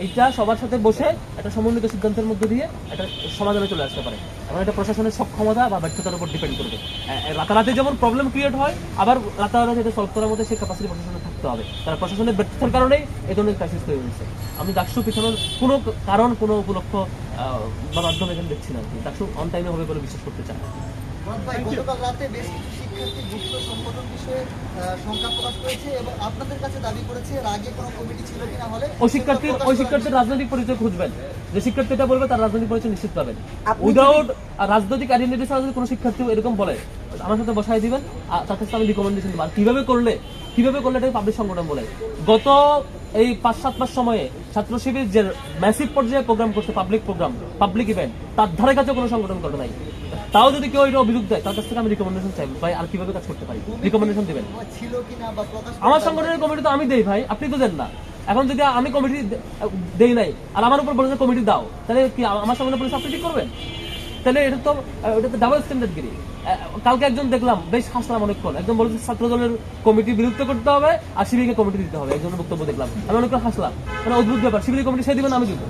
এইটা সবার সাথে বসে একটা সমন্বিত সিদ্ধান্তের মধ্যে দিয়ে একটা সমাধানে চলে আসতে পারে। এবং এটা প্রশাসনের সক্ষমতা বা ব্যর্থতার উপর ডিপেন্ড করবে। রাতারাতি যেমন প্রবলেম ক্রিয়েট হয়, আবার রাতারাতি এটা সলভ করার মধ্যে সেই ক্যাপাসিটি প্রশাসনের থাকতে হবে। তারা প্রশাসনের ব্যর্থতার কারণেই এই ধরনের ক্রাইসিস তৈরি হয়েছে। আমি ডাকসু পিছনের কোনো কারণ, কোনো উপলক্ষ বা মাধ্যমে এখানে দেখছি না। ডাকসু অন টাইমে হবে বলে বিশ্বাস করতে চাই। গতকাল রাতে বেশ কিছু শিক্ষার্থী গুপ্ত সংগঠন বিষয়ে শঙ্কা প্রকাশ করেছে এবং আপনাদের কাছে দাবি করেছে এর আগে কোনো কমিটি ছিল কিনা হলে ওই শিক্ষার্থীর রাজনৈতিক পরিচয় খুঁজবেন। যে শিক্ষার্থীটা বলবে তার রাজনৈতিক পরিচয় নিশ্চিত পাবেন। উইদাউট রাজনৈতিক আইডেন্টিটি ছাড়া যদি কোনো শিক্ষার্থী এরকম বলে, আমার সাথে বসাই দিবেন, তার কাছে আমি রিকমেন্ডেশন দেবো। আর কিভাবে করলে এটা পাবলিক সংগঠন বলে। গত এই 5-7 মাস সময়ে ছাত্র শিবির যে ম্যাসিভ পর্যায়ে প্রোগ্রাম করছে, পাবলিক ইভেন্ট, তার ধারে কাছে কোনো সংগঠন করে নাই। তাও যদি কেউ এটা অভিযোগ দেয়, তার কাছ থেকে আমি রিকমেন্ডেশন চাইবো, ভাই আর কিভাবে কাজ করতে পারি, রিকমেন্ডেশন দিবেন। ছিল কিনা বা প্রকাশ আমার সংগঠনের কমিটি তো আমি দেই ভাই, আপনি তো দেন না। এখন যদি আমি কমিটি দেই নাই আর আমার উপর বলে যে কমিটি দাও, তাহলে কি আমার সংগঠনের পুলিশ আপনি ঠিক করবেন? তাহলে এটা তো ডাবল স্ট্যান্ডার্ড গিরি। কালকে একজন দেখলাম, বেশ হাসলাম অনেকক্ষণ, একজন বলেছে ছাত্র দলের কমিটি বিলুপ্ত করতে হবে আর শিবিরকে কমিটি দিতে হবে, একজনের বক্তব্য দেখলাম, আমি অনেকক্ষণ হাসলাম। মানে অদ্ভুত ব্যাপার, শিবির কমিটি সে দিবেন, আমি দিব।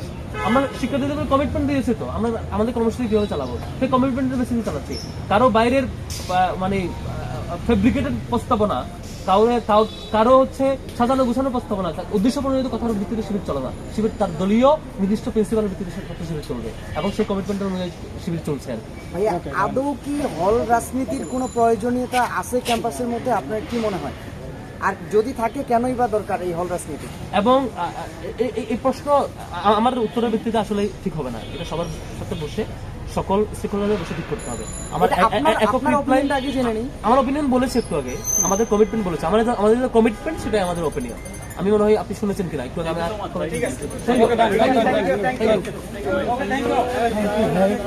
আমরা শিক্ষার্থীদের কমিটমেন্ট দিয়েছি, তো আমরা আমাদের কর্মসূচি কিভাবে চালাবো সেই কমিটমেন্টের বেসিসে চালাচ্ছি। কারো বাইরের মানে ফেব্রিকেটেড প্রস্তাবনা, কারো হচ্ছে সাজানো গুছানো প্রস্তাবনা, উদ্দেশ্য প্রণোদিত কথার ভিত্তিতে শিবির চলে না। শিবির তার দলীয় নির্দিষ্ট প্রিন্সিপালের ভিত্তিতে শিবির চলবে এবং সেই কমিটমেন্টের অনুযায়ী শিবির চলছে। ভাইয়া, আদৌ কি হল রাজনীতির কোনো প্রয়োজনীয়তা আছে ক্যাম্পাসের মধ্যে, আপনার কি মনে হয়? আর যদি থাকে, কেনই বা দরকার এই হল রাজনীতি? এবং এই প্রশ্ন আমার উত্তরের ভিত্তিতে আসলে ঠিক হবে না। এটা সবার সাথে বসে সকল স্টেকহোল্ডারদের বসে ঠিক করতে হবে। আমার ওপিনিয়ন বলেছে একটু আগে, আমাদের কমিটমেন্ট বলেছে, আমাদের যে কমিটমেন্ট সেটাই আমাদের ওপিনিয়ন। আমি মনে হয় আপনি শুনেছেন কিনা একটু আগে আমি